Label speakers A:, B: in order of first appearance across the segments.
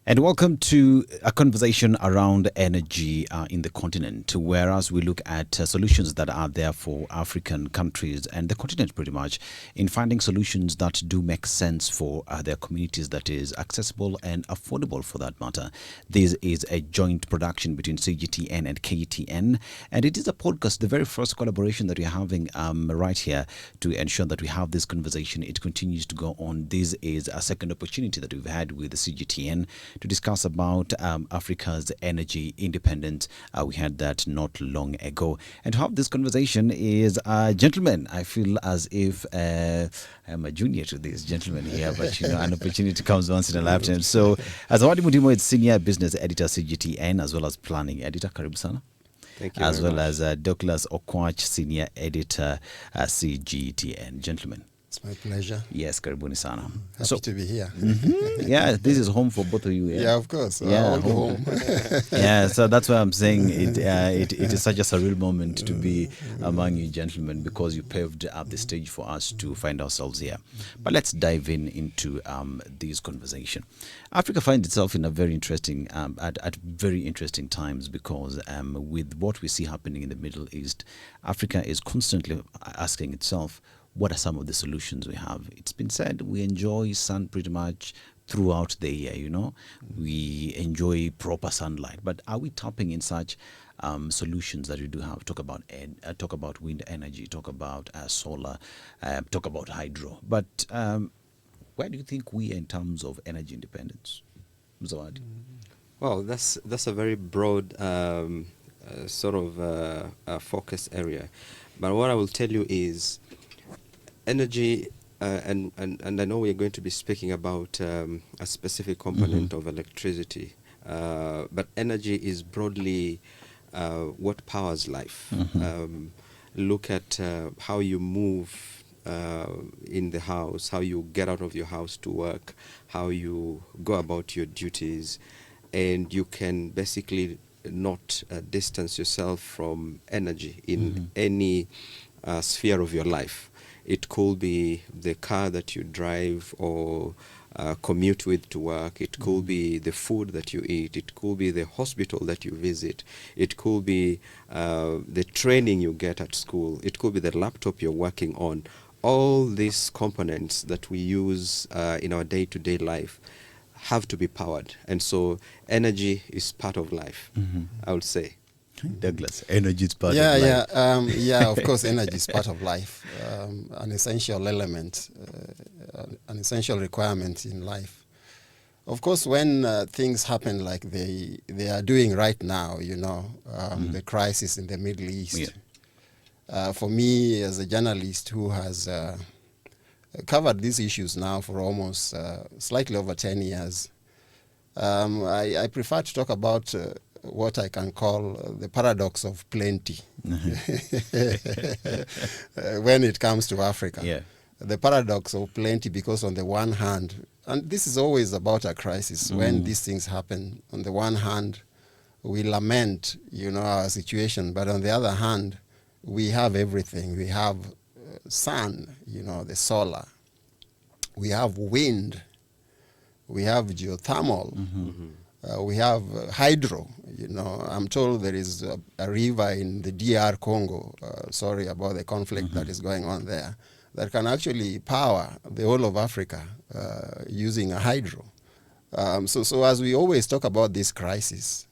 A: And welcome to a conversation around energy in the continent, whereas we look at solutions that are there for African countries and the continent pretty much in finding solutions that do make sense for their communities, that is accessible and affordable for that matter. This is a joint production between CGTN and KTN, and it is a podcast, the very first collaboration that we're having right here to ensure that we have this conversation. It continues to go on. This is a second opportunity that we've had with the CGTN to discuss about Africa's energy independence. We had that not long ago. And to have this conversation is a gentleman. I feel as if I'm a junior to this gentleman here, but you know, an opportunity comes once in a lifetime. So, Zawadi Mudimo is Senior Business Editor, CGTN, as well as Planning Editor. Karibu sana.
B: Thank you.
A: As well as Douglas Okwach, Senior Editor, CGTN. Gentlemen.
C: It's my pleasure.
A: Yes, karibuni sana.
C: Happy to be here.
A: Yeah, this is home for both of you.
C: Yeah, of course.
A: Yeah,
C: home.
A: Yeah, so that's why I'm saying it is such a surreal moment to be among you gentlemen, because you paved up the stage for us to find ourselves here. But let's dive into this conversation. Africa finds itself in a very interesting at very interesting times, because with what we see happening in the Middle East, Africa is constantly asking itself, what are some of the solutions we have? It's been said we enjoy sun pretty much throughout the year, you know. We enjoy proper sunlight. But are we tapping in such solutions that we do have? Talk about wind energy, talk about solar, talk about hydro. But where do you think we are in terms of energy independence? Zawadi?
B: Well, that's a very broad sort of focus area. But what I will tell you is energy, and I know we're going to be speaking about a specific component of electricity, but energy is broadly what powers life. Look at how you move in the house, how you get out of your house to work, how you go about your duties, and you can basically not distance yourself from energy in any sphere of your life. It could be the car that you drive or commute with to work. It could be the food that you eat. It could be the hospital that you visit. It could be the training you get at school. It could be the laptop you're working on. All these components that we use in our day-to-day life have to be powered. And so energy is part of life, I would say.
A: Douglas, energy is part of life.
C: Yeah, of course, energy is part of life. An essential element, an essential requirement in life. Of course, when things happen like they are doing right now, you know, the crisis in the Middle East. Yeah. For me, as a journalist who has covered these issues now for almost slightly over 10 years, I prefer to talk about what I can call the paradox of plenty when it comes to Africa.
A: Yeah.
C: The paradox of plenty, because on the one hand, and this is always about a crisis, when these things happen, on the one hand, we lament, you know, our situation, but on the other hand, we have everything. We have sun, you know, the solar. We have wind. We have geothermal. We have hydro. You know, I'm told there is a river in the DR Congo, sorry about the conflict that is going on there, that can actually power the whole of Africa using a hydro. So as we always talk about this crisis,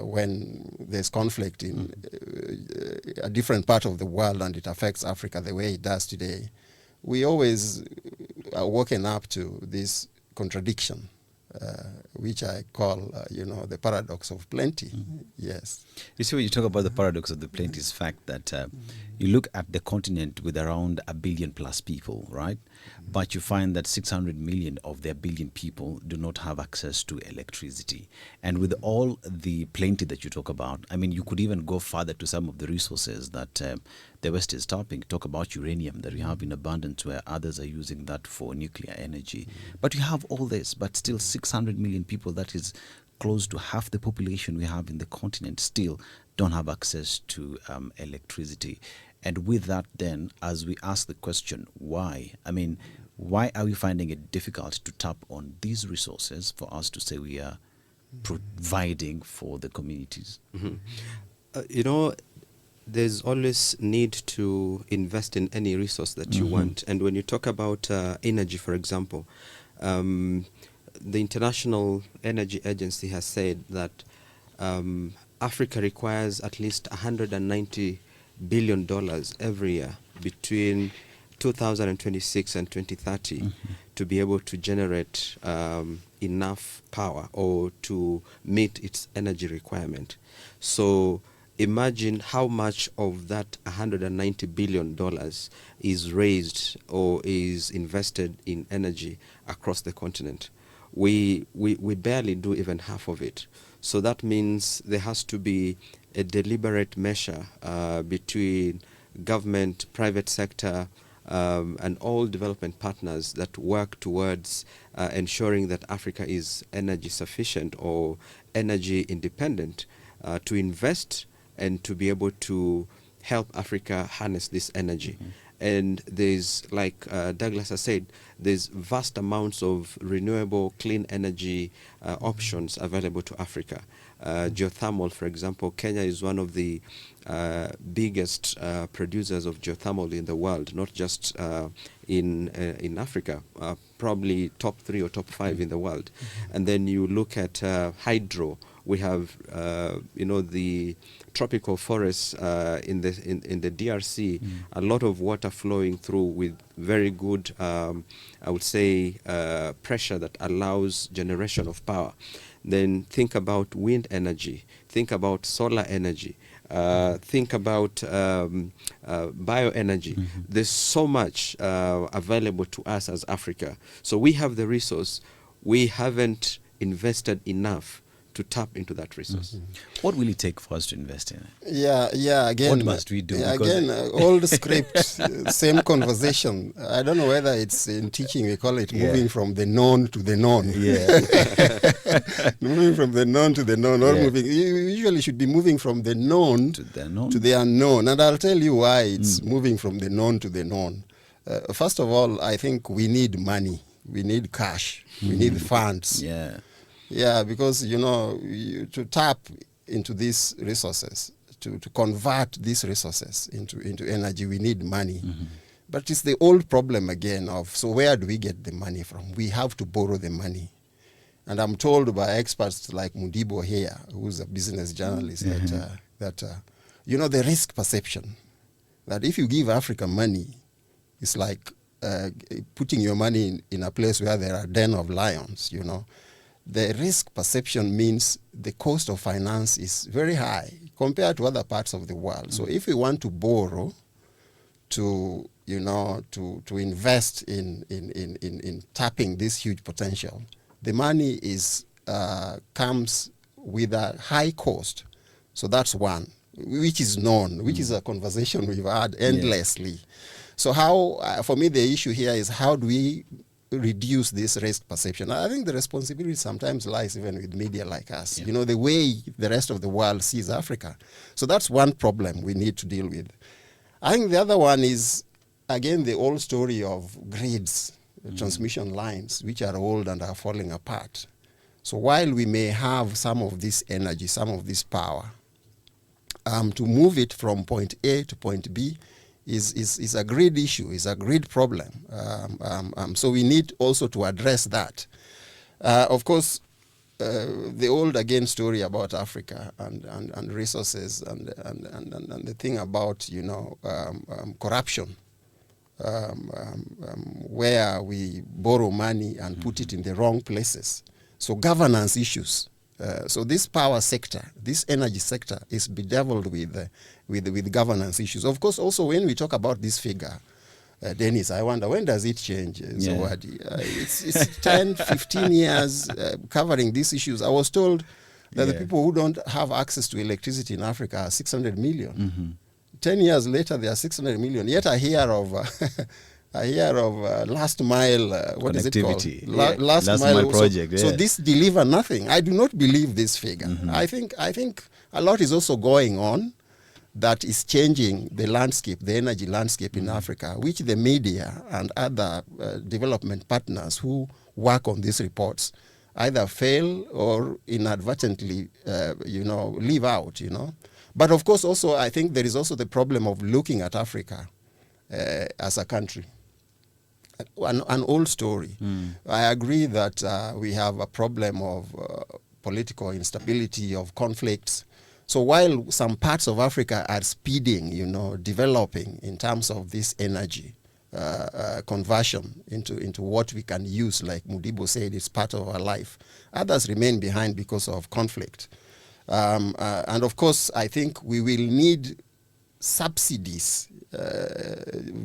C: when there's conflict in a different part of the world and it affects Africa the way it does today, we always are woken up to this contradiction, which I call, you know, the paradox of plenty. Yes.
A: You see, when you talk about the paradox of the plenty, is fact that you look at the continent with around 1 billion plus people, right? But you find that 600 million of their billion people do not have access to electricity. And with all the plenty that you talk about, I mean, you could even go further to some of the resources that the West is tapping. Talk about uranium that we have in abundance, where others are using that for nuclear energy. But you have all this, but still 600 million people, that is close to half the population we have in the continent, still don't have access to electricity. And with that, then, as we ask the question, why? I mean, why are we finding it difficult to tap on these resources for us to say we are providing for the communities?
B: There's always need to invest in any resource that you want. And when you talk about energy, for example, the International Energy Agency has said that Africa requires at least $190 billion every year between 2026 and 2030 to be able to generate enough power or to meet its energy requirement. So imagine how much of that $190 billion is raised or is invested in energy across the continent. We barely do even half of it. So that means there has to be a deliberate measure between government, private sector, and all development partners that work towards ensuring that Africa is energy sufficient or energy independent to invest and to be able to help Africa harness this energy. And there's, like Douglas has said, there's vast amounts of renewable, clean energy options available to Africa. Geothermal, for example, Kenya is one of the biggest producers of geothermal in the world, not just in Africa, probably top 3 or top 5 in the world. And then you look at hydro. We have, the tropical forests in the DRC, a lot of water flowing through with very good, I would say, pressure that allows generation of power. Then think about wind energy, think about solar energy, think about bioenergy. There's so much available to us as Africa. So we have the resource. We haven't invested enough to tap into that resource.
A: What will it take for us to invest in it?
C: Yeah, again.
A: What must we do?
C: Again, old script, same conversation. I don't know whether it's in teaching, we call it moving from the known to the known. Moving from the known to the known, or moving. You usually should be moving from the known to the unknown. And I'll tell you why it's moving from the known to the known. First of all, I think we need money. We need cash. We need funds. Yeah, because, to tap into these resources, to convert these resources into energy, we need money. But it's the old problem again so where do we get the money from? We have to borrow the money. And I'm told by experts like Mudibo here, who's a business journalist, that the risk perception, that if you give Africa money, it's like putting your money in a place where there are den of lions, The risk perception means the cost of finance is very high compared to other parts of the world. So if we want to borrow to invest in tapping this huge potential, the money comes with a high cost. So that's one, which is known, which is a conversation we've had endlessly. So for me, the issue here is how do we reduce this risk perception? I think the responsibility sometimes lies even with media like us, the way the rest of the world sees Africa. So that's one problem we need to deal with. I think the other one is, again, the old story of grids, transmission lines, which are old and are falling apart. So while we may have some of this energy, some of this power, to move it from point A to point B is a grid issue, is a grid problem. So we need also to address that. Of course, the old again story about Africa and resources and the thing about corruption, where we borrow money and put it in the wrong places. So governance issues. So this power sector, this energy sector is bedeviled with governance issues. Of course, also when we talk about this figure, Dennis, I wonder, when does it change? Zawadi? It's 10, 15 years covering these issues. I was told that the people who don't have access to electricity in Africa are 600 million. 10 years later, they are 600 million. Yet I hear of last mile, what is it called? Last mile project. So this deliver nothing. I do not believe this figure. I think a lot is also going on. that is changing the landscape, the energy landscape in Africa, which the media and other development partners who work on these reports either fail or inadvertently, leave out, But of course, also, I think there is also the problem of looking at Africa as a country. An old story. I agree that we have a problem of political instability, of conflicts. So while some parts of Africa are speeding, developing in terms of this energy conversion into what we can use, like Mudibo said, it's part of our life, others remain behind because of conflict. And of course, I think we will need subsidies.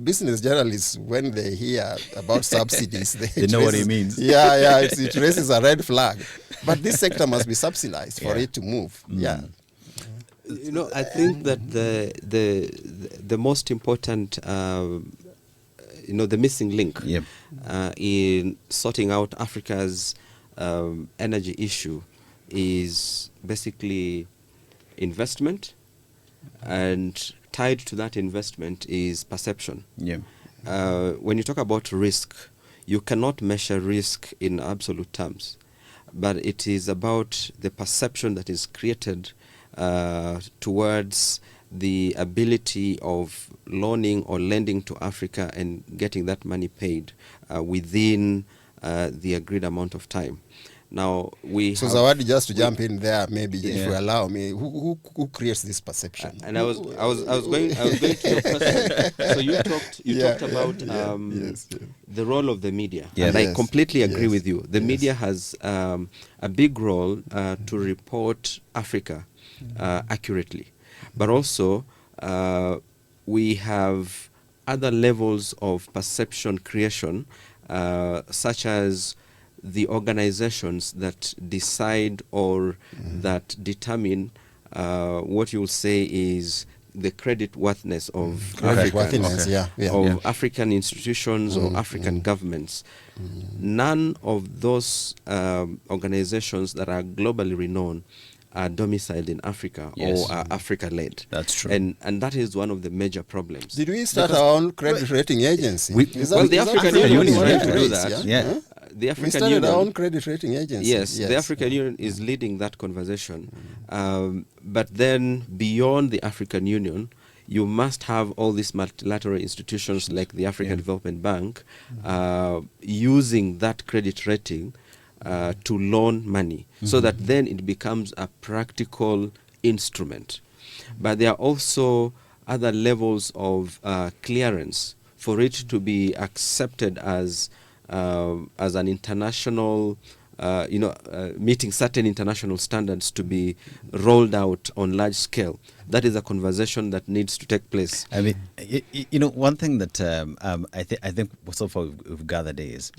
C: Business journalists, when they hear about subsidies,
A: they know what it means.
C: Yeah, it raises a red flag. But this sector must be subsidized for it to move. Yeah.
B: I think that the most important, the missing link in sorting out Africa's energy issue is basically investment, and tied to that investment is perception. When you talk about risk, you cannot measure risk in absolute terms, but it is about the perception that is created towards the ability of loaning or lending to Africa and getting that money paid within the agreed amount of time. Now
C: So Zawadi, just to jump in there, maybe if you allow me, who creates this perception?
B: And I was going to your question. So you talked about the role of the media. And I completely agree with you. The media has a big role to report Africa accurately, but also we have other levels of perception creation, such as the organizations that decide or that determine what you'll say is the credit worthiness of African institutions or African governments. None of those organizations that are globally renowned are domiciled in Africa or are Africa-led.
A: That's true.
B: And that is one of the major problems.
C: Did we start our own credit rating agency?
B: The African Union is trying to do that. The African
C: we started
B: Union,
C: our own credit rating agency.
B: Yes, the African Union is leading that conversation. But then beyond the African Union, you must have all these multilateral institutions like the African Development Bank using that credit rating to loan money, so that then it becomes a practical instrument. But there are also other levels of clearance for it to be accepted as an international, meeting certain international standards to be rolled out on large scale. That is a conversation that needs to take place.
A: I mean, one thing that I think so far we've gathered is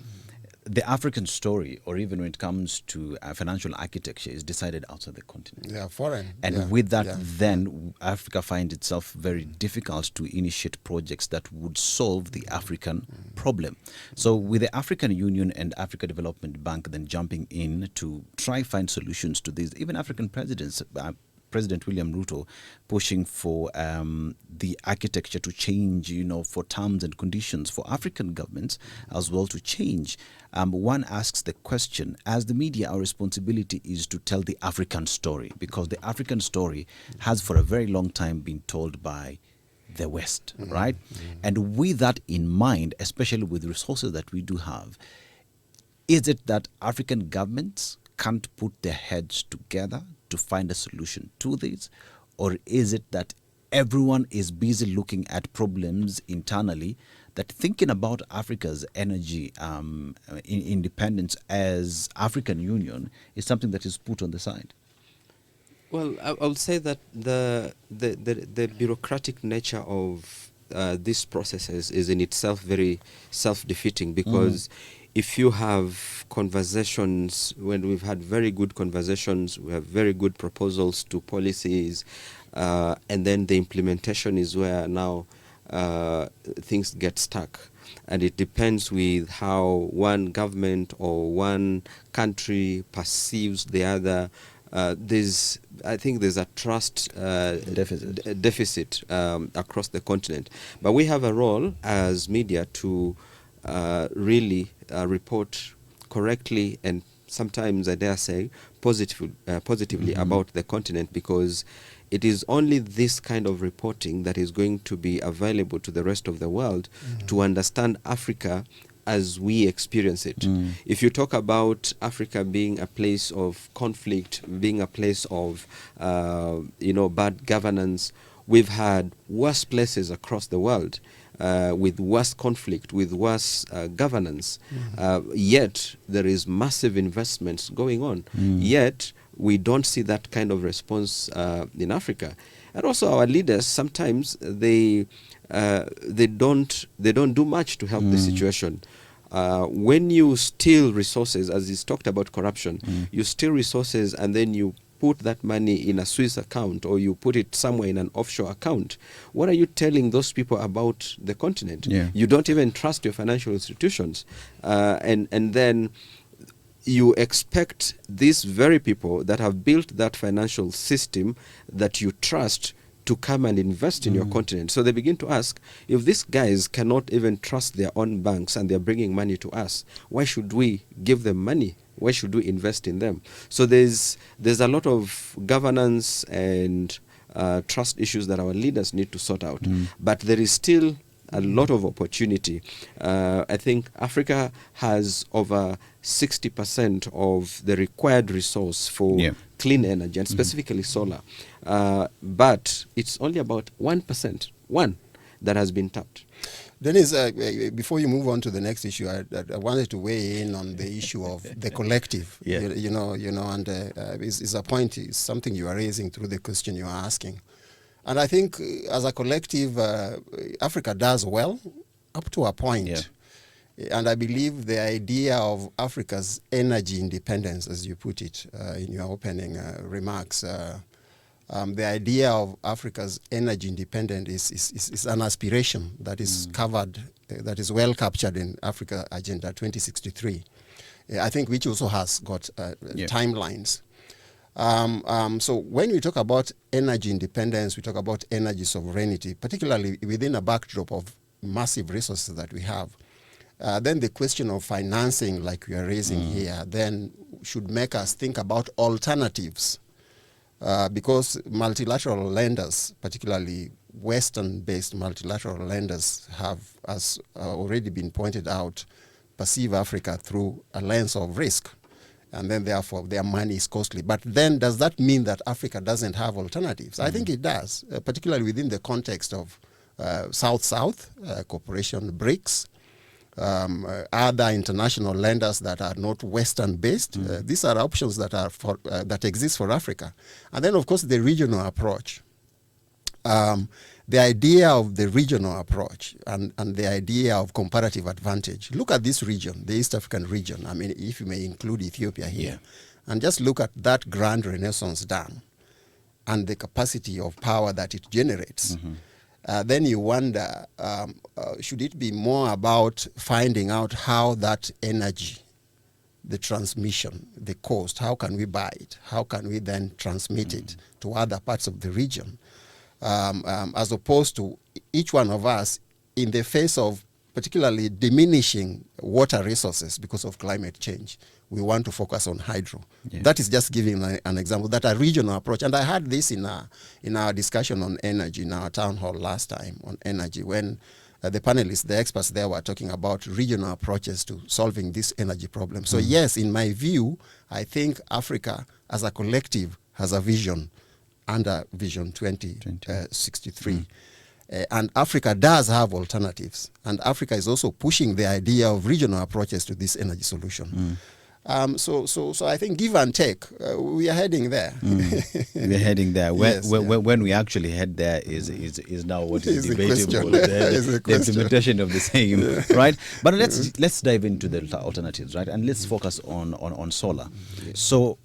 A: the African story, or even when it comes to financial architecture, is decided outside the continent.
C: They are foreign.
A: And with that, then Africa finds itself very difficult to initiate projects that would solve the African problem. So with the African Union and Africa Development Bank then jumping in to try find solutions to these, even African presidents, President William Ruto pushing for the architecture to change, for terms and conditions for African governments as well to change. One asks the question, as the media, our responsibility is to tell the African story, because the African story has for a very long time been told by the West, right? And with that in mind, especially with resources that we do have, is it that African governments can't put their heads together to find a solution to this? Or is it that everyone is busy looking at problems internally, that thinking about Africa's energy independence as African Union is something that is put on the side?
B: Well, I would say that the bureaucratic nature of these processes is in itself very self-defeating, because if you have conversations, when we've had very good conversations, we have very good proposals to policies, and then the implementation is where now things get stuck. And it depends with how one government or one country perceives the other I think there's a trust deficit across the continent. But we have a role as media to really report correctly and sometimes, I dare say, positively about the continent, because it is only this kind of reporting that is going to be available to the rest of the world to understand Africa as we experience it. If you talk about Africa being a place of conflict, being a place of bad governance, we've had worse places across the world with worse conflict, with worse governance. Yet there is massive investments going on. Yet we don't see that kind of response in Africa. And also our leaders, sometimes they don't do much to help the situation. When you steal resources, as is talked about corruption, you steal resources and then you put that money in a Swiss account, or you put it somewhere in an offshore account. What are you telling those people about the continent? You don't even trust your financial institutions. And then you expect these very people that have built that financial system that you trust to come and invest in your continent. So they begin to ask, if these guys cannot even trust their own banks and they're bringing money to us, why should we give them money? Why should we invest in them? So there's a lot of governance and trust issues that our leaders need to sort out. But there is still a lot of opportunity. I think Africa has over 60% of the required resource for clean energy, and specifically solar. But it's only about 1% that has been tapped.
C: Dennis, before you move on to the next issue, I wanted to weigh in on the issue of the collective. And it's a point, it's something you are raising through the question you are asking. And I think as a collective, Africa does well up to a point. And I believe the idea of Africa's energy independence, as you put it in your opening remarks, the idea of Africa's energy independence is an aspiration that is covered, that is well captured in Africa Agenda 2063. I think which also has got timelines. So when we talk about energy independence, we talk about energy sovereignty, particularly within a backdrop of massive resources that we have. Then the question of financing, like we are raising here, then should make us think about alternatives. Because multilateral lenders, particularly Western-based multilateral lenders, have, as already been pointed out, perceive Africa through a lens of risk. And then therefore their money is costly. But then does that mean that Africa doesn't have alternatives? I think it does, particularly within the context of South-South cooperation, BRICS, other international lenders that are not Western-based. These are options that are that exist for Africa. And then, of course, the regional approach. The idea of the regional approach and the idea of comparative advantage. Look at this region, the East African region. I mean, if you may include Ethiopia here, and just look at that grand Renaissance dam and the capacity of power that it generates. Then you wonder, should it be more about finding out how that energy, the transmission, the cost, how can we buy it? How can we then transmit it to other parts of the region? As opposed to each one of us in the face of particularly diminishing water resources because of climate change. We want to focus on hydro. That is just giving an example, that a regional approach. And I had this in our discussion on energy, in our town hall last time on energy, when the panelists, the experts there were talking about regional approaches to solving this energy problem. So yes, in my view, I think Africa as a collective has a vision under Vision 2063. And Africa does have alternatives. And Africa is also pushing the idea of regional approaches to this energy solution. So I think give and take, we are heading there.
A: We're heading there. When we actually head there is now what is debatable. The implementation of the same, right? But let's dive into the alternatives, right? And let's focus on solar. So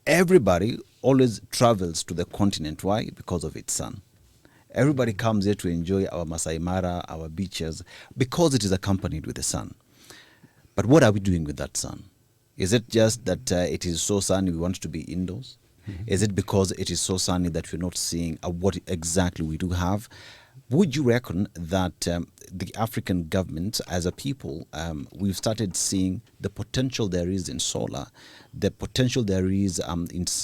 A: everybody always travels to the continent. Why? Because of its sun. Everybody comes here to enjoy our Masai Mara, our beaches, because it is accompanied with the sun. But what are we doing with that sun? Is it just that it is so sunny we want to be indoors? Is it because it is so sunny that we're not seeing what exactly we do have? Would you reckon that the African government, as a people, we've started seeing the potential there is in solar, the potential there is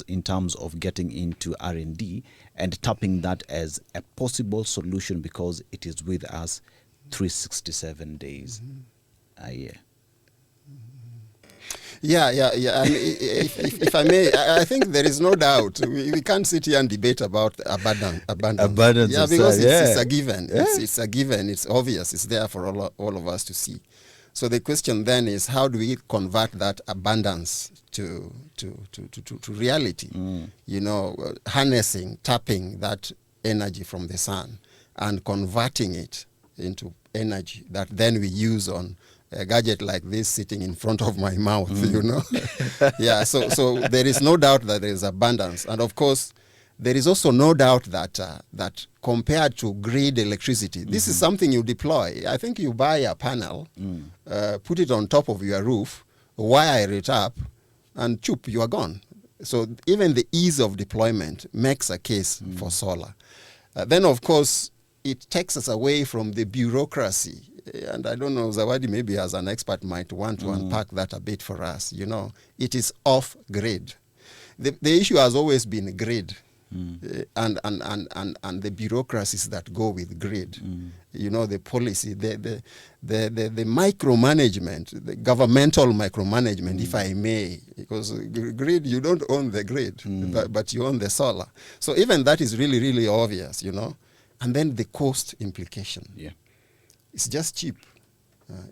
A: in terms of getting into R&D and tapping that as a possible solution because it is with us 367 days a year?
C: Yeah. And if I may, I think there is no doubt. We can't sit here and debate about abundance. Yeah, because it's a given.
A: Yeah.
C: It's a given. It's obvious. It's there for all of us to see. So the question then is, how do we convert that abundance to reality? Harnessing, tapping that energy from the sun and converting it into energy that then we use on a gadget like this sitting in front of my mouth, Yeah, so there is no doubt that there is abundance. And of course, there is also no doubt that compared to grid electricity, this is something you deploy. I think you buy a panel, put it on top of your roof, wire it up, and choop, you are gone. So even the ease of deployment makes a case for solar. Then, of course, it takes us away from the bureaucracy. And I don't know, Zawadi maybe as an expert might want to unpack that a bit for us. It is off grid. The issue has always been grid and the bureaucracies that go with grid. The policy, the micromanagement, the governmental micromanagement, if I may, because grid, you don't own the grid, but you own the solar. So even that is really, really obvious, And then the cost implication.
A: Yeah.
C: It's just cheap.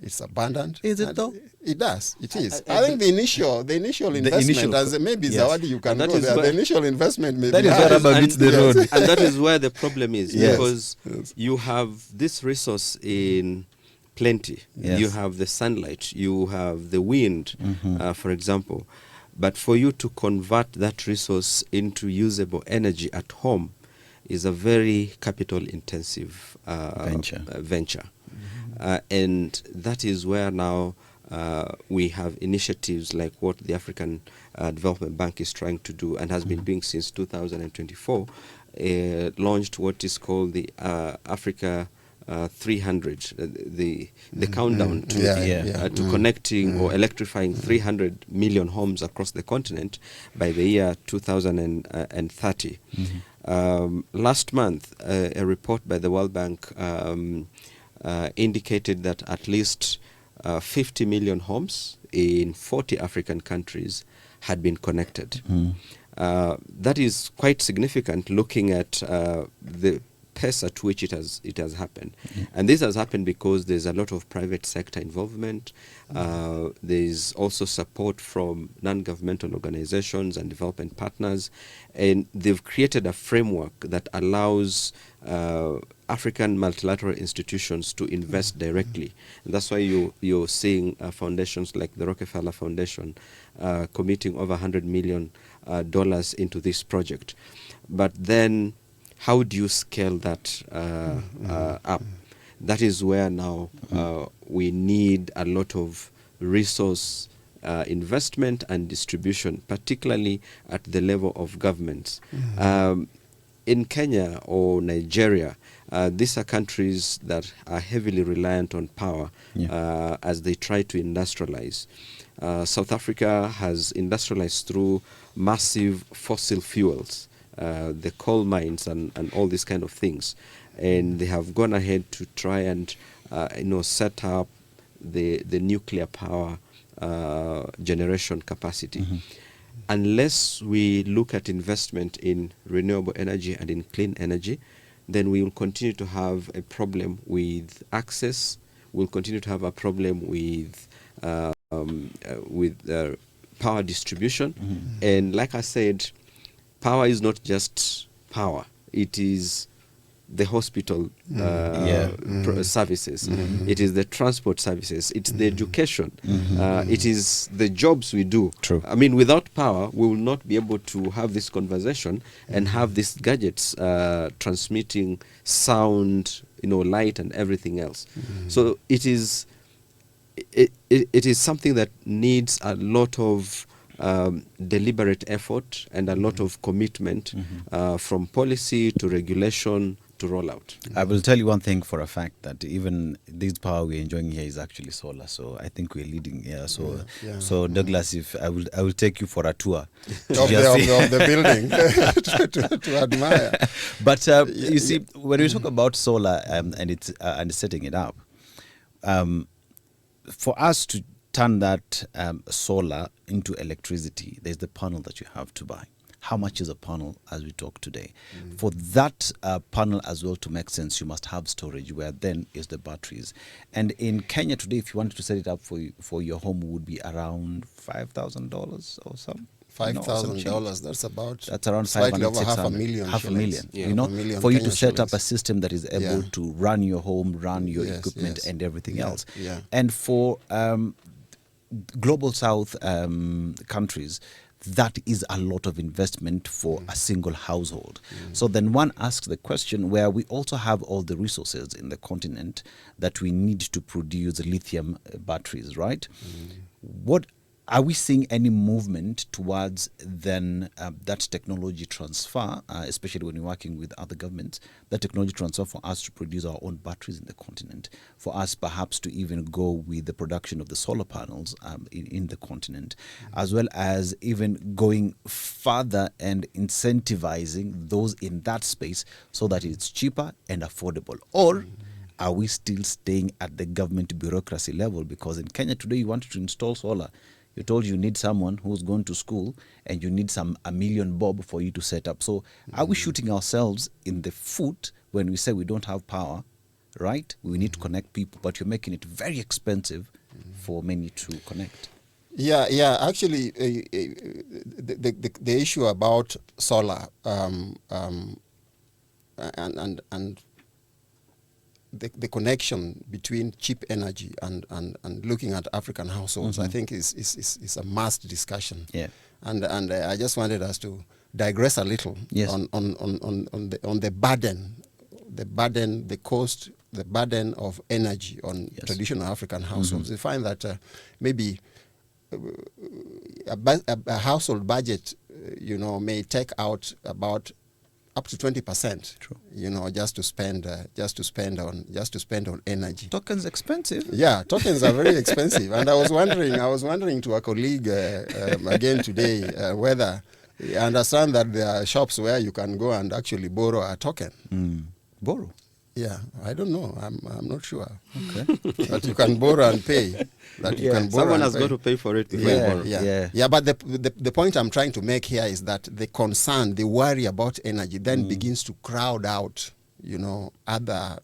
C: It's abundant.
A: Is it though?
C: It does. It is. I think the initial investment, as maybe Zawadi, you can go there. The initial investment maybe.
A: That is where rubber meets the road.
B: And that is where the problem is. Because you have this resource in plenty.
A: Yes.
B: You have the sunlight. You have the wind, for example. But for you to convert that resource into usable energy at home is a very capital-intensive venture. And that is where now we have initiatives like what the African Development Bank is trying to do and has been doing since 2024, launched what is called the Africa 300, the countdown to connecting or electrifying 300 million homes across the continent by the year 2030. Last month, a report by the World Bank indicated that at least 50 million homes in 40 African countries had been connected. That is quite significant looking at the pace at which it has happened. And this has happened because there's a lot of private sector involvement. There's also support from non-governmental organizations and development partners. And they've created a framework that allows African multilateral institutions to invest directly. And that's why you're seeing foundations like the Rockefeller Foundation committing over $100 million into this project. But then how do you scale that up? That is where now we need a lot of resource investment and distribution, particularly at the level of governments. In Kenya or Nigeria, these are countries that are heavily reliant on power as they try to industrialize. South Africa has industrialized through massive fossil fuels, the coal mines and all these kind of things. And they have gone ahead to try and set up the nuclear power generation capacity. Unless we look at investment in renewable energy and in clean energy, then we will continue to have a problem with access. We'll continue to have a problem with power distribution. And like I said, power is not just power. It is the hospital services. It is the transport services. It's the education. It is the jobs we do.
A: True.
B: I mean, without power, we will not be able to have this conversation and have these gadgets transmitting sound, light and everything else. So it is it is something that needs a lot of deliberate effort and a lot of commitment from policy to regulation to rollout.
A: I will tell you one thing for a fact, that even this power we're enjoying here is actually solar. So I think we're leading here. So so Douglas, if I will take you for a tour
C: of the building to admire.
A: But you see, when we talk about solar and it's and setting it up, for us to turn that solar into electricity, there's the panel that you have to buy. How much is a panel as we talk today? For that panel as well to make sense, you must have storage, where then is the batteries. And in Kenya today, if you wanted to set it up for your home, would be around $5,000 or some.
C: $5,000. That's
A: around
C: slightly over
A: half a million. You know, for you to set up a system that is able to run your home, run your equipment, and everything else. And for global South countries, that is a lot of investment for a single household. So then one asks the question, where we also have all the resources in the continent that we need to produce lithium batteries, right? What are we seeing any movement towards then that technology transfer, especially when we're working with other governments, that technology transfer for us to produce our own batteries in the continent, for us perhaps to even go with the production of the solar panels in the continent, as well as even going further and incentivizing those in that space so that it's cheaper and affordable? Or are we still staying at the government bureaucracy level? Because in Kenya today, you want to install solar, you're told you need someone who's gone to school and you need $1 million bob for you to set up. So are we shooting ourselves in the foot when we say we don't have power, right? We need to connect people, but you're making it very expensive for many to connect.
C: Yeah. Actually, the issue about solar and the connection between cheap energy and looking at African households, I think is a must discussion.
A: Yeah.
C: And I just wanted us to digress a little on the burden, the cost, the burden of energy on traditional African households. We find that maybe a household budget, may take out about up to 20%, just to spend on energy.
A: Tokens expensive.
C: Yeah, tokens are very expensive. And I was wondering to a colleague again today whether you understand that there are shops where you can go and actually borrow a token.
A: Borrow?
C: Yeah, I don't know. I'm not sure.
A: Okay.
C: That you can borrow and pay.
B: Someone has got to pay for it before you borrow.
C: Yeah, but the point I'm trying to make here is that the concern, the worry about energy then begins to crowd out, other,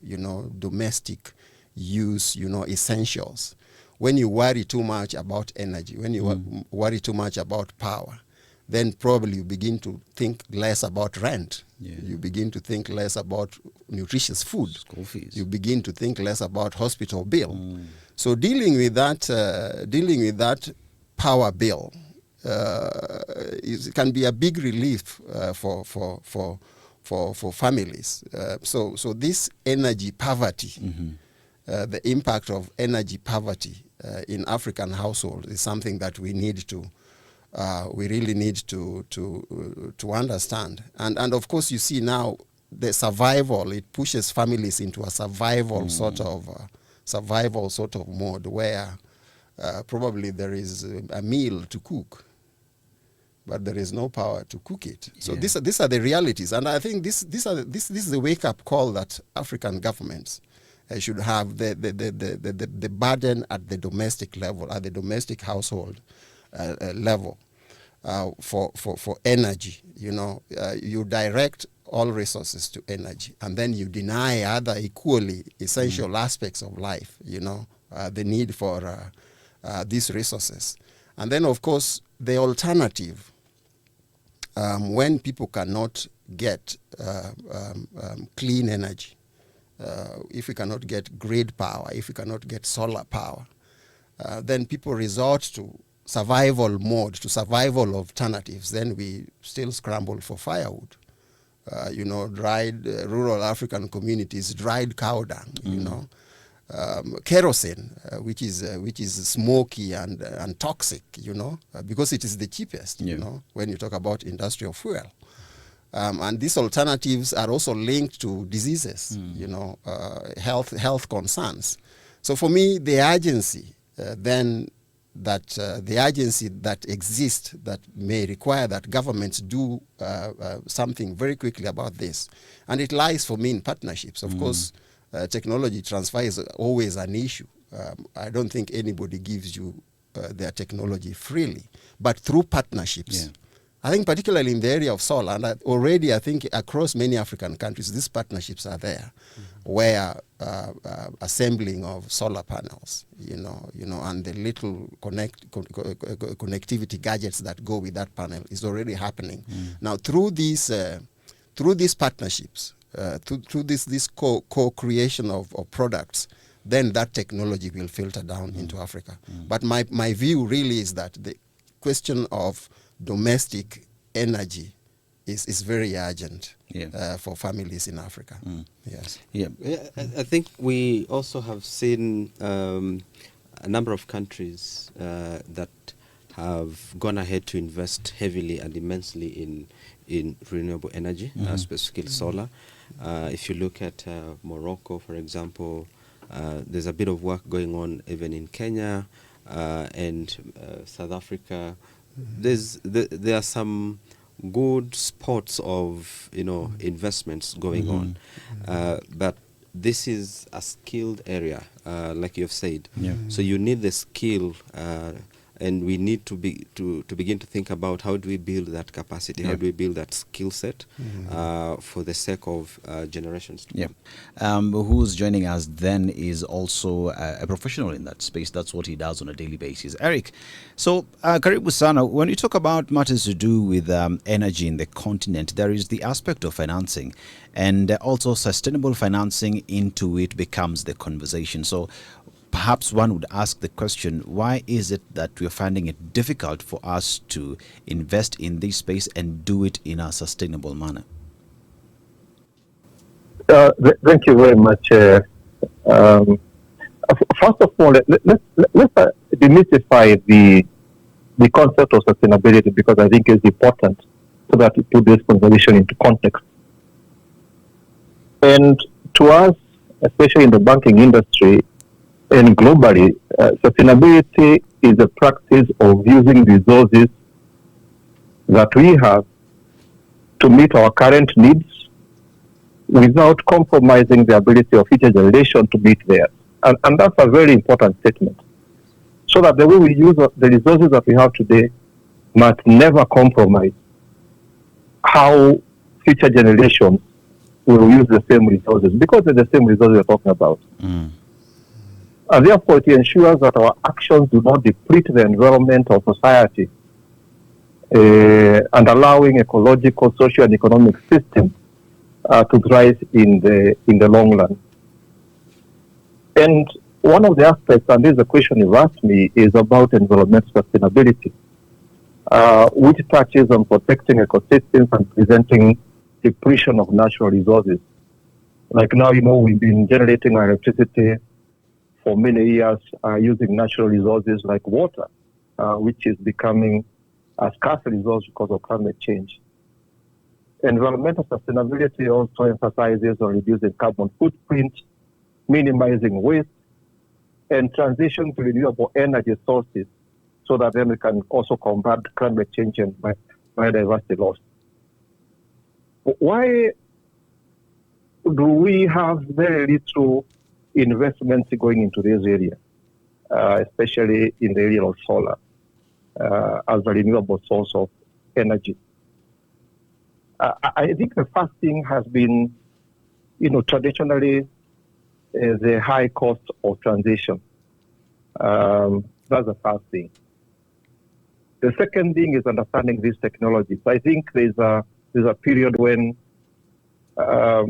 C: domestic use, essentials. When you worry too much about energy, when you worry too much about power, then probably you begin to think less about rent. You begin to think less about nutritious food.
A: School fees.
C: You begin to think less about hospital bill. So dealing with that power bill can be a big relief for families. So this energy poverty, the impact of energy poverty in African households is something that we really need to understand. And of course, you see now the survival, it pushes families into a survival sort of mode where probably there is a meal to cook, but there is no power to cook it. So these are the realities, and I think this is the wake up call that African governments should have, the burden at the domestic level, at the domestic household level. For energy, you direct all resources to energy, and then you deny other equally essential aspects of life, the need for these resources. And then, of course, the alternative, when people cannot get clean energy, if we cannot get grid power, if we cannot get solar power, then people resort to survival mode, to survival alternatives. Then we still scramble for firewood. Dried rural African communities, dried cow dung, kerosene, which is smoky and toxic, because it is the cheapest, when you talk about industrial fuel. And these alternatives are also linked to diseases, health concerns. So for me, the urgency the urgency that exists that may require that governments do something very quickly about this. And it lies for me in partnerships. Of course, technology transfer is always an issue. I don't think anybody gives you their technology freely, but through partnerships.
A: Yeah.
C: I think particularly in the area of solar, and already I think across many African countries, these partnerships are there, where assembling of solar panels, and the little connectivity gadgets that go with that panel is already happening. Now, through these partnerships, through this co-creation of products, then that technology will filter down into Africa. But my view really is that the question of domestic energy is very urgent for families in Africa. Yes.
A: Yeah.
B: I think we also have seen a number of countries that have gone ahead to invest heavily and immensely in renewable energy, specifically solar. If you look at Morocco, for example, there's a bit of work going on even in Kenya and South Africa. There are some good spots of investments going on, but this is a skilled area, like you've said. So you need the skill, and we need to begin to think about how do we build that capacity, how do we build that skill set for the sake of generations to come.
A: Who's joining us then is also a professional in that space. That's what he does on a daily basis. Eric, so Karibu Sana, when you talk about matters to do with energy in the continent, there is the aspect of financing, and also sustainable financing into it becomes the conversation. So perhaps one would ask the question, why is it that we're finding it difficult for us to invest in this space and do it in a sustainable manner?
D: Thank you very much. First of all, let's demystify the concept of sustainability, because I think it's important so that we put this conversation into context. And to us, especially in the banking industry, and globally, sustainability is a practice of using resources that we have to meet our current needs without compromising the ability of future generation to meet theirs. And that's a very important statement. So that the way we use the resources that we have today must never compromise how future generations will use the same resources, because they're the same resources we're talking about. And therefore, it ensures that our actions do not deplete the environment or society, and allowing ecological, social, and economic systems to thrive in the long run. And one of the aspects, and this is a question you've asked me, is about environmental sustainability, which touches on protecting ecosystems and preventing depletion of natural resources. Like now, we've been generating our electricity for many years using natural resources like water, which is becoming a scarce resource because of climate change. Environmental sustainability also emphasizes on reducing carbon footprint, minimizing waste, and transition to renewable energy sources, so that then we can also combat climate change and biodiversity loss. Why do we have very little investments going into this area, especially in the area of solar as a renewable source of energy? I think the first thing has been, traditionally, the high cost of transition. That's the first thing. The second thing is understanding these technologies. I think there's a period when a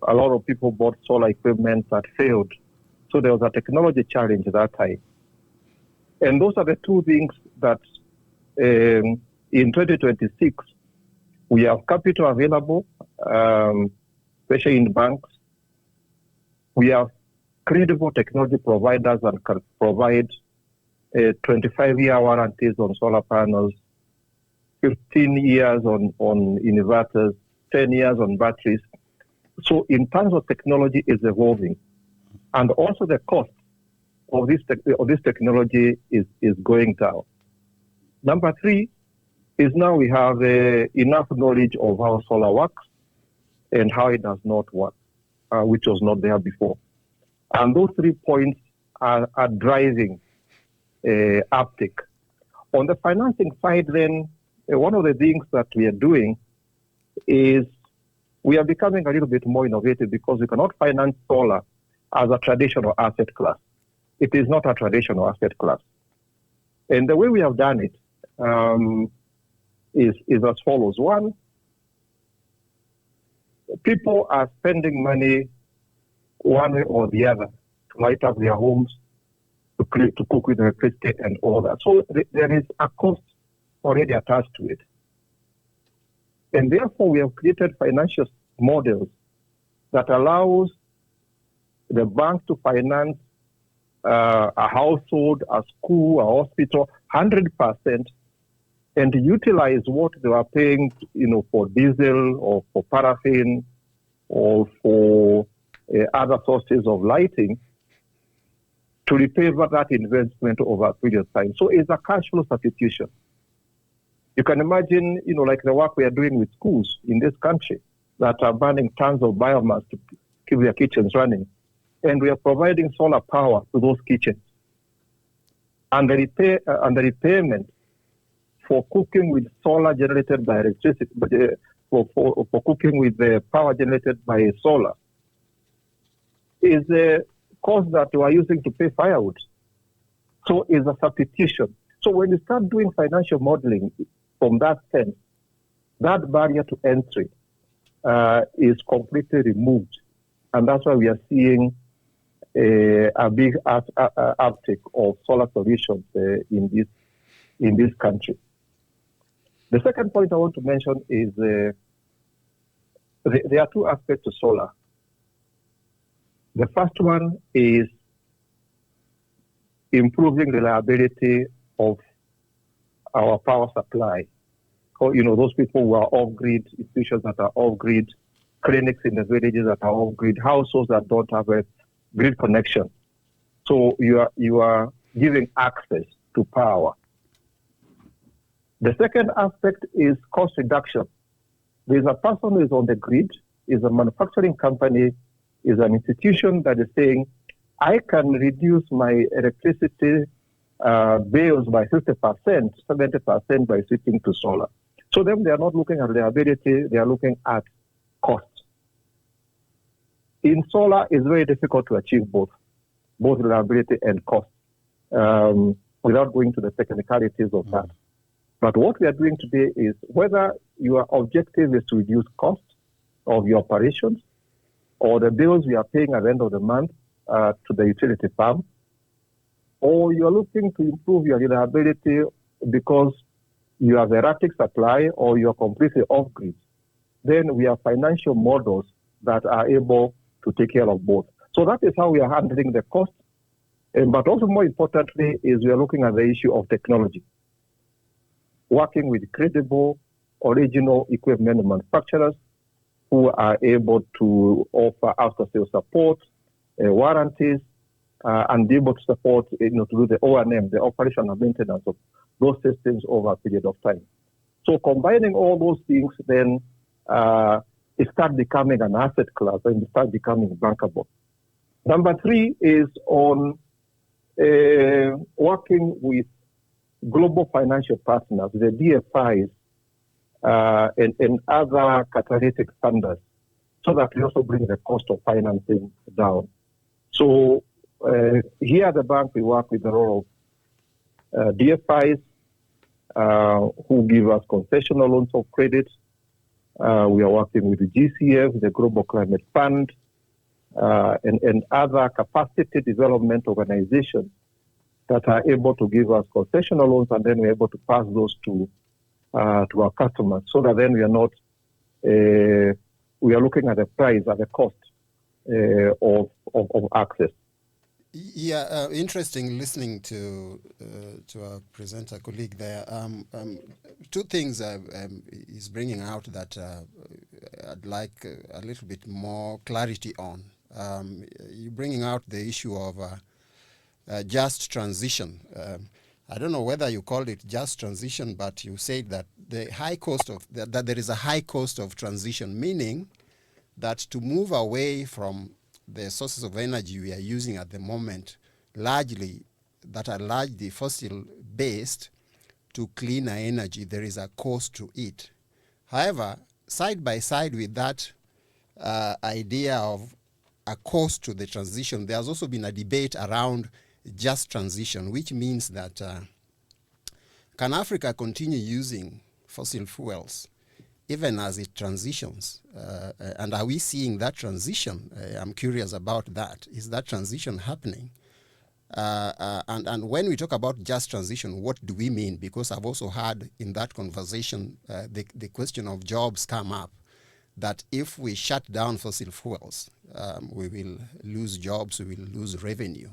D: lot of people bought solar equipment that failed. So there was a technology challenge at that time. And those are the two things that in 2026, we have capital available, especially in banks. We have credible technology providers that can provide 25-year warranties on solar panels, 15 years on inverters, 10 years on batteries. So in terms of technology is evolving. And also the cost of this technology is going down. Number 3 is now we have enough knowledge of how solar works and how it does not work, which was not there before. And those 3 points are driving uptake. On the financing side, then, one of the things that we are doing is we are becoming a little bit more innovative because we cannot finance solar as a traditional asset class. It is not a traditional asset class. And the way we have done it is as follows. One, people are spending money one way or the other to light up their homes, to cook with electricity and all that. So there is a cost already attached to it. And therefore, we have created financial models that allows the bank to finance a household, a school, a hospital, 100%, and to utilize what they are paying, for diesel or for paraffin or for other sources of lighting to repay that investment over a period of time. So it's a cash flow substitution. You can imagine, like the work we are doing with schools in this country that are burning tons of biomass to keep their kitchens running. And we are providing solar power to those kitchens. And the repayment for cooking with solar generated by electricity, for cooking with the power generated by solar, is a cost that we are using to pay firewood. So it's a substitution. So when you start doing financial modeling from that sense, that barrier to entry is completely removed. And that's why we are seeing a big uptake of solar solutions in this country. The second point I want to mention is there are 2 aspects to solar. The first one is improving reliability of our power supply. So, those people who are off-grid, institutions that are off-grid, clinics in the villages that are off-grid, households that don't have a grid connection. So you are giving access to power. The second aspect is cost reduction. There's a person who is on the grid, is a manufacturing company, is an institution that is saying, I can reduce my electricity bills by 50%, 70% by switching to solar. So then they are not looking at reliability, they are looking at cost. In solar, it's very difficult to achieve both reliability and cost, without going to the technicalities of that. But what we are doing today is whether your objective is to reduce cost of your operations or the bills you are paying at the end of the month to the utility firm, or you're looking to improve your reliability because you have erratic supply or you're completely off-grid, then we have financial models that are able to take care of both. So that is how we are handling the cost. But also more importantly is we are looking at the issue of technology. Working with credible, original equipment manufacturers who are able to offer after-sales support, warranties, and be able to support, to do the O&M, the operational maintenance of those systems over a period of time. So combining all those things, then it starts becoming an asset class and it starts becoming bankable. Number 3 is on working with global financial partners, the DFIs, and other catalytic funders, so that we also bring the cost of financing down. So here at the bank, we work with the role of DFIs who give us concessional loans of credit. We are working with the GCF, the Global Climate Fund, and other capacity development organizations that are able to give us concessional loans, and then we're able to pass those to our customers, so that then we are not we are looking at the price, at the cost of access.
C: Yeah, interesting listening to our presenter colleague there. Two things he's bringing out that I'd like a little bit more clarity on. You're bringing out the issue of just transition. I don't know whether you called it just transition, but you said that the high cost of that there is a high cost of transition, meaning that to move away from the sources of energy we are using at the moment, largely fossil based, to cleaner energy, there is a cost to it. However, side by side with that idea of a cost to the transition, there's also been a debate around just transition, which means that can Africa continue using fossil fuels even as it transitions? And are we seeing that transition? I'm curious about that. Is that transition happening? And when we talk about just transition, what do we mean? Because I've also heard in that conversation the question of jobs come up, that if we shut down fossil fuels, we will lose jobs, we will lose revenue,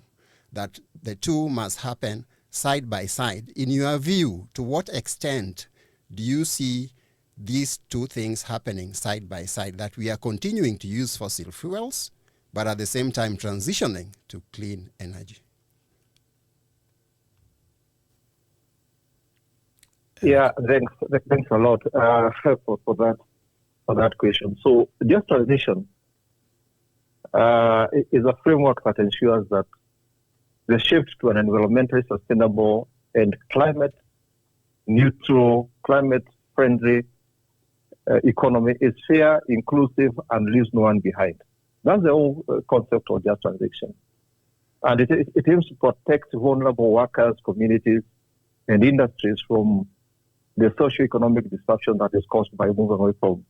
C: that the two must happen side by side. In your view, to what extent do you see these two things happening side by side, that we are continuing to use fossil fuels, but at the same time transitioning to clean energy?
D: Yeah, thanks a lot for that question. So just transition is a framework that ensures that the shift to an environmentally sustainable and climate neutral, climate friendly economy is fair, inclusive, and leaves no one behind. That's the whole concept of just transition. And it aims to protect vulnerable workers, communities, and industries from the socio-economic disruption that is caused by moving away from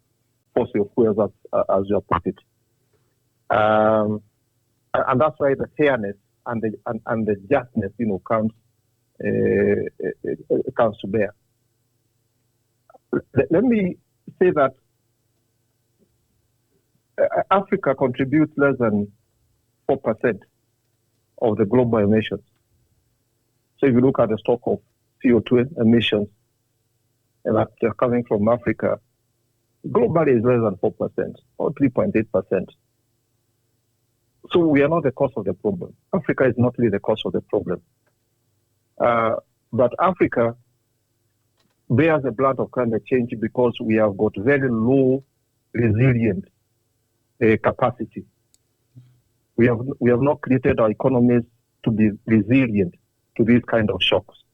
D: fossil fuels, as you have put it. And that's why the fairness and the justness, comes to bear. Let me say that Africa contributes less than 4% of the global emissions. So if you look at the stock of CO2 emissions that are coming from Africa, globally is less than 4% or 3.8%. So we are not the cause of the problem. Africa is not really the cause of the problem. But Africa bears the brunt of climate change because we have got very low resilient capacity. We have not created our economies to be resilient to these kind of shocks.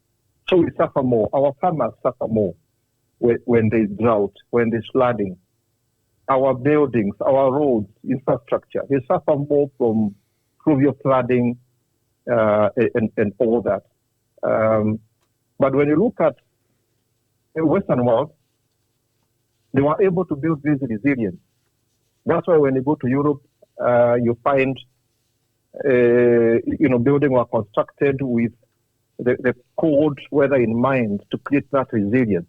D: So we suffer more. Our farmers suffer more when there's drought, when there's flooding. Our buildings, our roads, infrastructure, they suffer more from fluvial flooding and all that. But when you look at the Western world, they were able to build this resilience. That's why when you go to Europe, you find, buildings were constructed with the cold weather in mind to create that resilience.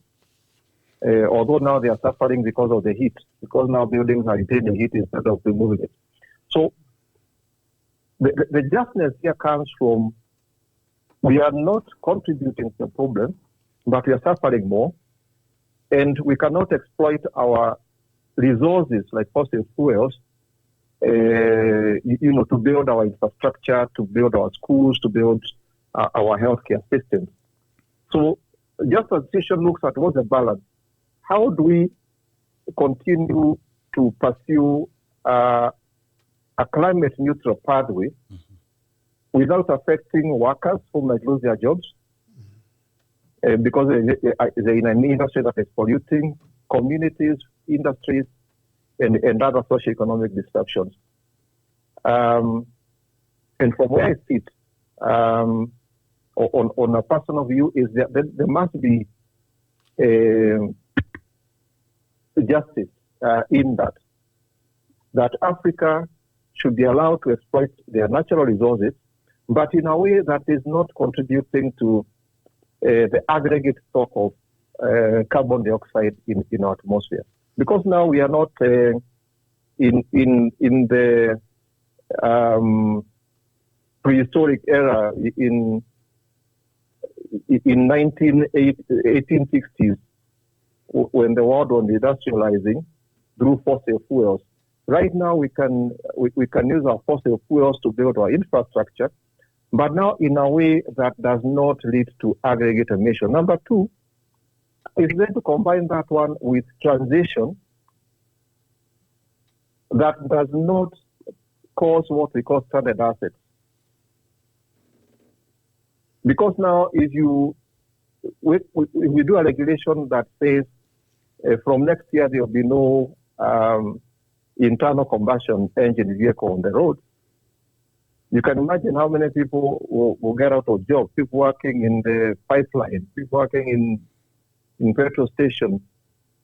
D: Although now they are suffering because of the heat, because now buildings are retaining heat instead of removing it. So the justness here comes from we are not contributing to the problem, but we are suffering more, and we cannot exploit our resources like fossil fuels, to build our infrastructure, to build our schools, to build our healthcare systems. So just transition looks at what's the balance. How do we continue to pursue a climate neutral pathway without affecting workers who might lose their jobs because they're in an industry that is polluting communities, industries, and other socio-economic disruptions. And from where I sit, on a personal view, is that there must be justice in that Africa should be allowed to exploit their natural resources, but in a way that is not contributing to the aggregate stock of carbon dioxide in our atmosphere. Because now we are not in the prehistoric era in 1860s, when the world was industrializing through fossil fuels. Right now, we can use our fossil fuels to build our infrastructure, but now in a way that does not lead to aggregate emission. Number two is then to combine that one with transition that does not cause what we call stranded assets. Because now, if we do a regulation that says from next year there will be no internal combustion engine vehicle on the road, you can imagine how many people will get out of jobs. People working in the pipeline, people working in petrol stations,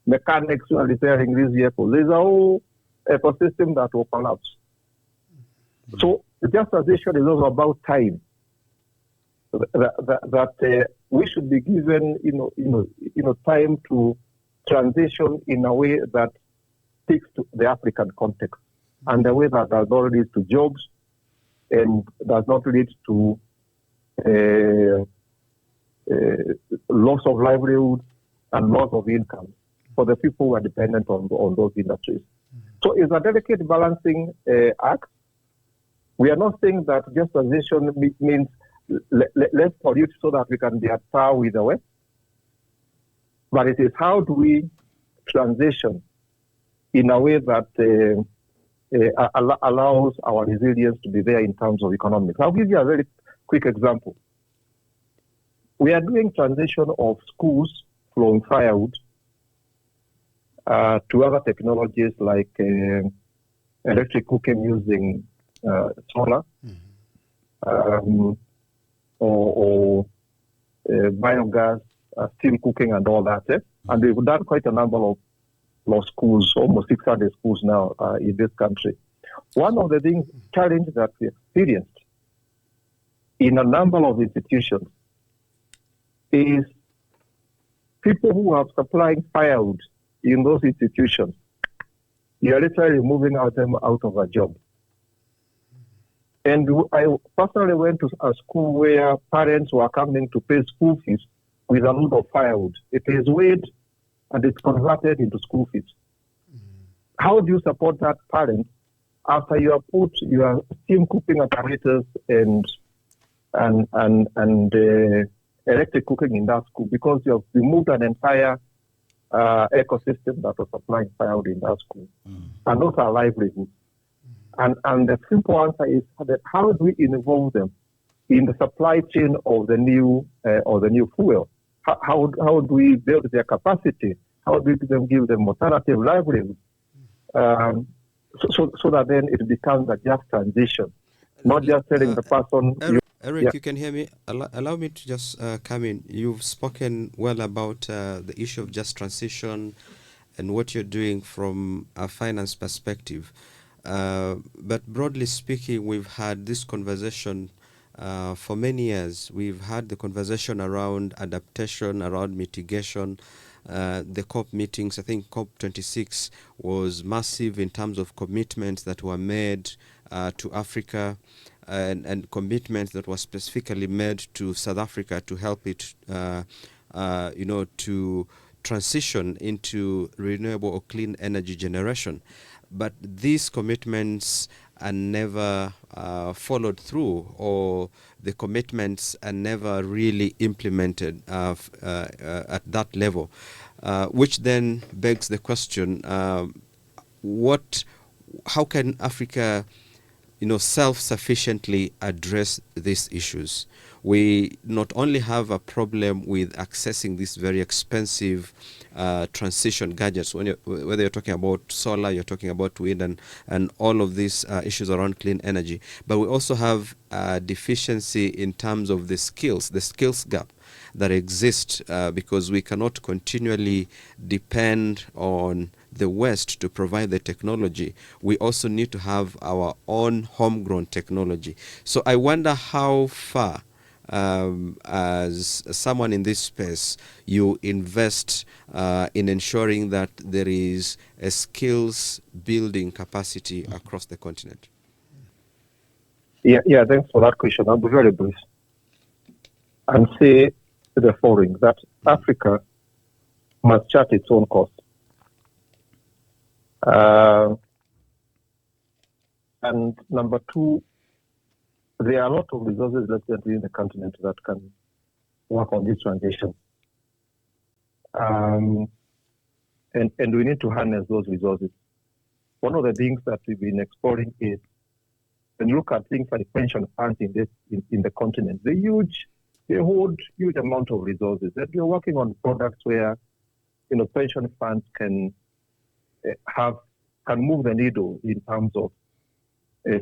D: mechanics who are repairing these vehicles. There's a whole ecosystem that will collapse. So just transition is also about time. That we should be given, time to transition in a way that speaks to the African context, and a way that does not lead to jobs and does not lead to loss of livelihood and loss of income for the people who are dependent on those industries. So it's a delicate balancing act. We are not saying that just transition means let's pollute so that we can be at par with the West. But it is how do we transition in a way that allows our resilience to be there in terms of economics. I'll give you a very quick example. We are doing transition of schools from firewood to other technologies like electric cooking using solar. Or biogas, steam cooking and all that. And we've done quite a number of schools, almost 600 schools now in this country. One of the challenges that we experienced in a number of institutions is people who are supplying firewood in those institutions, you are literally moving them out of a job. And I personally went to a school where parents were coming to pay school fees with a load of firewood. It is weighed and it's converted into school fees. How do you support that parent after you have put your steam cooking apparatus and electric cooking in that school, because you have removed an entire ecosystem that was supplying firewood in that school? And those are livelihoods. And the simple answer is that how do we involve them in the supply chain of the new fuel? How do we build their capacity? How do we give them alternative livelihoods? So that then it becomes a just transition, not just telling the person.
B: Eric, you can hear me? Allow me to just come in. You've spoken well about the issue of just transition and what you're doing from a finance perspective. But broadly speaking, we've had this conversation for many years. We've had the conversation around adaptation, around mitigation. The COP meetings, I think COP26 was massive in terms of commitments that were made to Africa and commitments that were specifically made to South Africa to help it, to transition into renewable or clean energy generation. But these commitments are never followed through, or the commitments are never really implemented at that level, which then begs the question: how can Africa, self-sufficiently address these issues? We not only have a problem with accessing these very expensive transition gadgets, whether you're talking about solar, you're talking about wind, and all of these issues around clean energy, but we also have a deficiency in terms of the skills gap that exists because we cannot continually depend on the West to provide the technology. We also need to have our own homegrown technology. So I wonder how far, as someone in this space, you invest in ensuring that there is a skills building capacity across the continent.
D: Yeah, thanks for that question. I'll be very brief and say the following, that Africa must chart its own course. And number two, there are a lot of resources left within the continent that can work on this transition. And we need to harness those resources. One of the things that we've been exploring is when you look at things like pension funds in the continent, they hold huge amount of resources. And we're working on products where pension funds can move the needle in terms of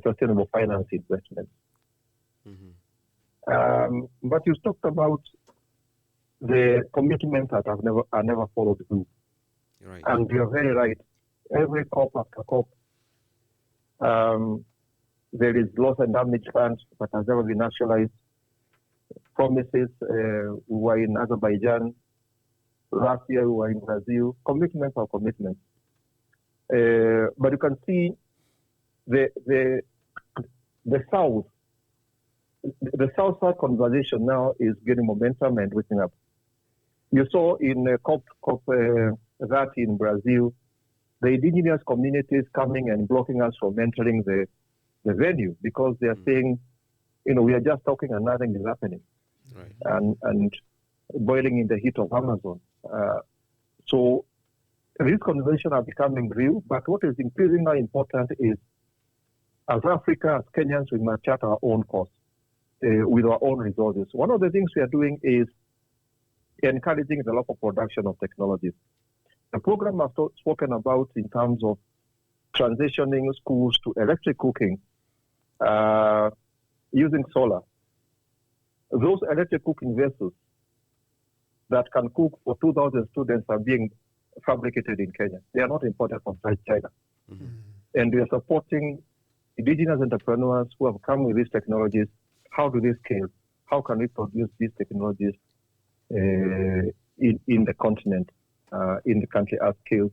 D: sustainable finance investment. Mm-hmm. But you talked about the commitments that are never followed through.
B: Right.
D: And you're very right. Every COP after COP, there is loss and damage funds that has never been nationalized. Promises, we were in Azerbaijan. Last year we were in Brazil. Commitments are commitments. But you can see the South-South conversation now is getting momentum and waking up. You saw in COP that in Brazil, the indigenous communities coming and blocking us from entering the venue because they are saying, we are just talking and nothing is happening.
B: Right.
D: And boiling in the heat of Amazon. So these conversations are becoming real, but what is increasingly important is, as Africa, as Kenyans, we must chart our own course with our own resources. One of the things we are doing is encouraging the local production of technologies. The program I've spoken about in terms of transitioning schools to electric cooking using solar. Those electric cooking vessels that can cook for 2,000 students are being fabricated in Kenya. They are not imported from China. Mm-hmm. And we are supporting indigenous entrepreneurs who have come with these technologies. How do they scale? How can we produce these technologies in the continent, in the country at scale?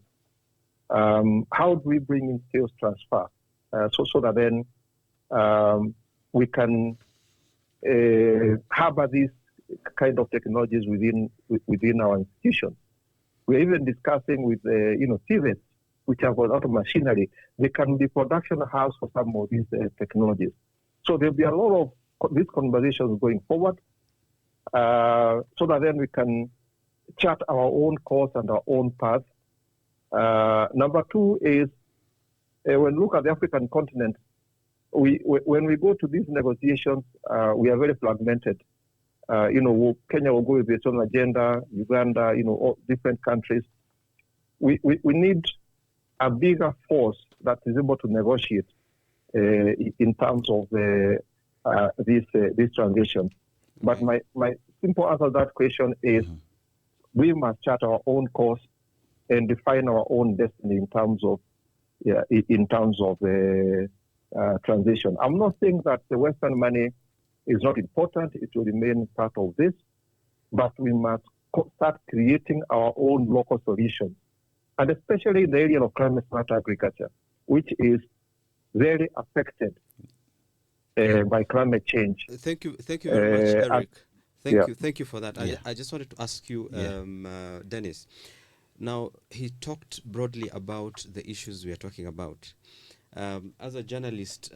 D: How do we bring in skills transfer so that then we can harbor these kind of technologies within our institutions? We're even discussing with TVETs, which have a lot of machinery. They can be production hubs for some of these technologies. So there'll be a lot of these conversations going forward, so that then we can chart our own course and our own path. Number two is when we look at the African continent, when we go to these negotiations, we are very fragmented. Kenya will go with its own agenda, Uganda, all different countries. We need a bigger force that is able to negotiate in terms of this transition. But my simple answer to that question is we must chart our own course and define our own destiny in terms of transition. I'm not saying that the Western money is not important. It will remain part of this, but we must start creating our own local solutions, and especially in the area of climate smart agriculture, which is very affected by climate change.
B: Thank you very much, Eric. Thank you for that.
A: Yeah.
B: I just wanted to ask you, Dennis. Now, he talked broadly about the issues we are talking about. As a journalist,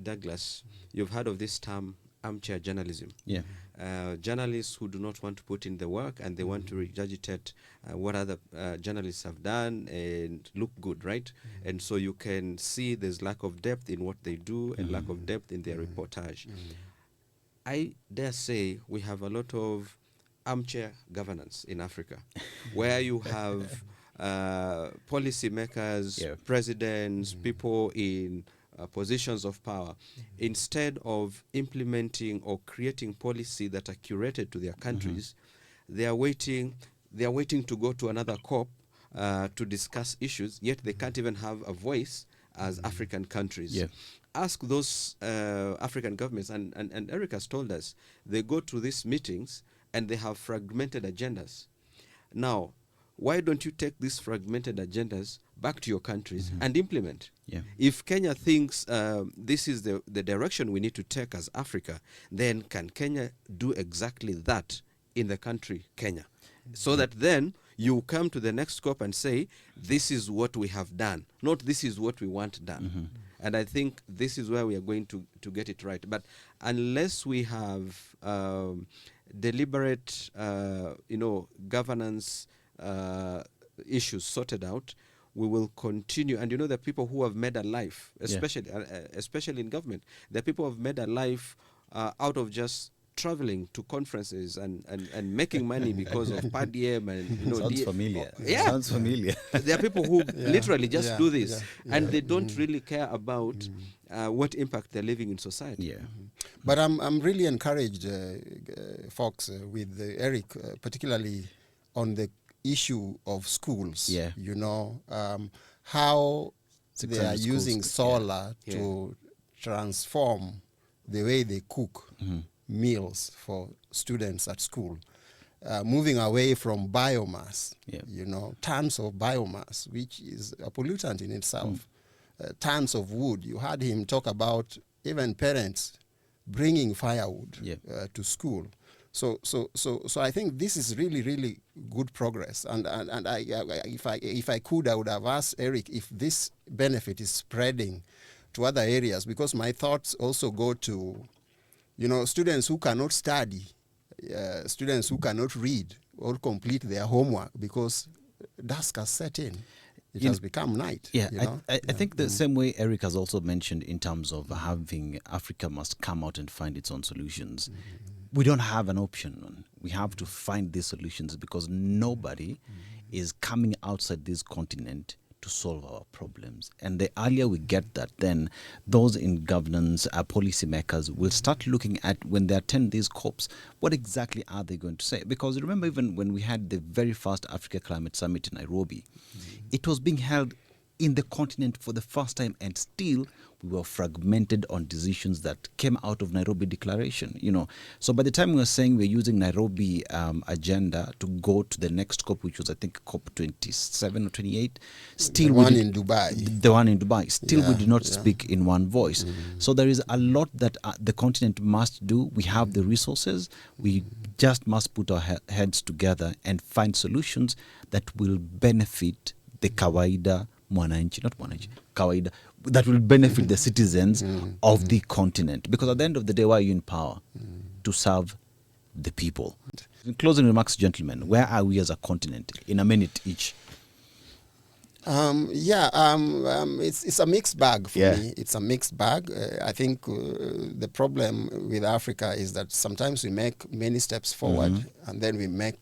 B: Douglas, you've heard of this term, armchair journalism.
A: Yeah.
B: Journalists who do not want to put in the work and they want to regurgitate what other journalists have done and look good, right? And so you can see there's lack of depth in what they do and lack of depth in their reportage. I dare say we have a lot of armchair governance in Africa, where you have policy makers, presidents, people in positions of power, instead of implementing or creating policy that are curated to their countries, they are waiting to go to another COP to discuss issues, yet they can't even have a voice as African countries. Yeah. Ask those African governments, and Eric has told us, they go to these meetings and they have fragmented agendas. Now, why don't you take these fragmented agendas back to your countries and implement?
A: Yeah.
B: If Kenya thinks this is the direction we need to take as Africa, then can Kenya do exactly that in the country Kenya? So that then you come to the next scope and say, this is what we have done, not this is what we want done. And I think this is where we are going to get it right. But unless we have deliberate, governance issues sorted out, we will continue. And the people who have made a life, especially in government, the people who have made a life out of just traveling to conferences and making money because of per diem and
A: Sounds familiar.
B: Yeah.
A: Sounds familiar.
B: There are people who literally just do this, and they don't
C: Mm-hmm.
B: really care about what impact they're leaving in society.
A: Yeah.
C: But I'm really encouraged, Fox, with Eric, particularly on the issue of schools.
A: Yeah.
C: How they
A: Secondary
C: are
A: schools,
C: using
A: yeah.
C: solar to transform the way they cook meals for students at school. Moving away from biomass, tons of biomass, which is a pollutant in itself, tons of wood. You heard him talk about even parents bringing firewood to school. So I think this is really, really good progress. And if I could, I would have asked Eric if this benefit is spreading to other areas, because my thoughts also go to, students who cannot study, students who cannot read or complete their homework because dusk has set in. It has become night.
A: Yeah, I think the same way Eric has also mentioned in terms of having Africa must come out and find its own solutions. We don't have an option. We have to find these solutions because nobody is coming outside this continent to solve our problems. And the earlier we get that, then those in governance, our policymakers will start looking at, when they attend these COPs, what exactly are they going to say? Because remember, even when we had the very first Africa Climate Summit in Nairobi, it was being held in the continent for the first time, and still we were fragmented on decisions that came out of Nairobi Declaration. So by the time we were saying we're using Nairobi agenda to go to the next COP, which was I think COP 27 or 28, still
C: the one in Dubai.
A: Still we did not speak in one voice. So there is a lot that the continent must do. We have the resources. We just must put our heads together and find solutions that will benefit the kawaida kawaida, that will benefit the citizens of the continent. Because at the end of the day, why are you in power? To serve the people. In closing remarks, gentlemen, where are we as a continent? In a minute each.
C: It's a mixed bag for me. It's a mixed bag. I think the problem with Africa is that sometimes we make many steps forward and then we make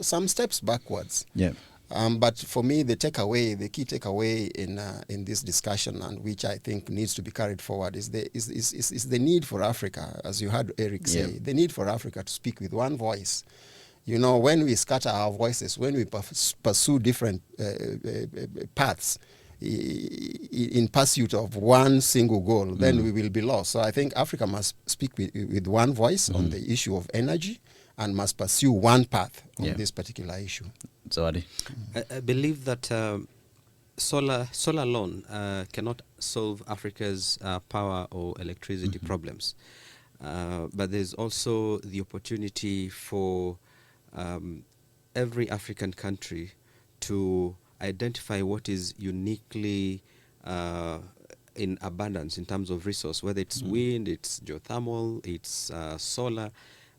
C: some steps backwards.
A: Yeah.
C: But for me, the key takeaway in this discussion, and which I think needs to be carried forward, is the need for Africa, as you heard Eric say, the need for Africa to speak with one voice. When we scatter our voices, when we pursue different paths in pursuit of one single goal, then we will be lost. So I think Africa must speak with one voice on the issue of energy, and must pursue one path on this particular issue.
A: So Adi?
B: I believe that solar alone cannot solve Africa's power or electricity problems. But there's also the opportunity for every African country to identify what is uniquely in abundance in terms of resource, whether it's wind, it's geothermal, it's solar,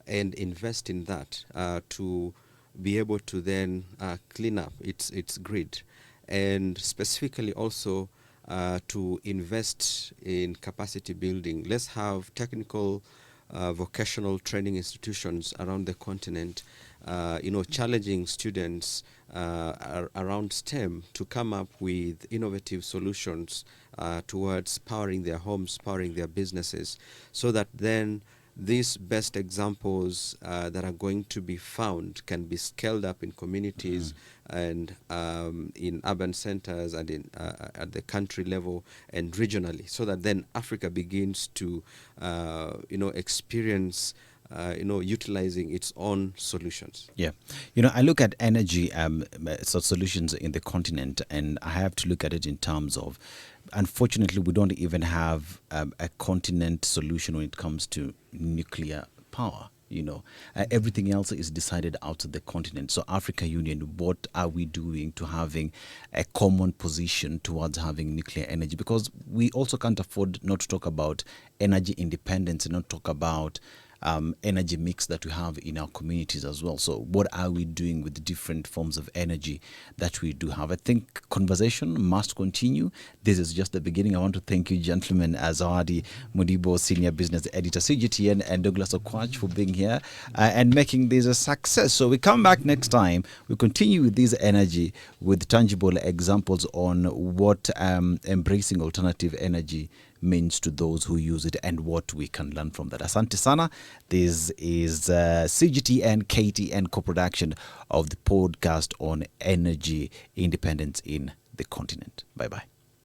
B: and invest in that to be able to then clean up its grid, and specifically also to invest in capacity building. Let's have technical vocational training institutions around the continent, challenging students around STEM to come up with innovative solutions towards powering their homes, powering their businesses, so that then these best examples that are going to be found can be scaled up in communities and in urban centers and in at the country level and regionally, so that then Africa begins to experience utilizing its own solutions.
A: Yeah. I look at energy solutions in the continent, and I have to look at it in terms of, unfortunately, we don't even have a continent solution when it comes to nuclear power. Everything else is decided out of the continent. So Africa Union, what are we doing to having a common position towards having nuclear energy? Because we also can't afford not to talk about energy independence and not talk about energy mix that we have in our communities as well. So what are we doing with the different forms of energy that we do have? I think conversation must continue. This is just the beginning. I want to thank you, gentlemen, Azawadi Mudibo, Senior Business Editor, CGTN, and Douglas Okwach for being here and making this a success. So we come back next time. We continue with this energy with tangible examples on what embracing alternative energy means to those who use it and what we can learn from that. Asante sana. This is CGTN KTN co-production of the podcast on energy independence in the continent. Bye-bye.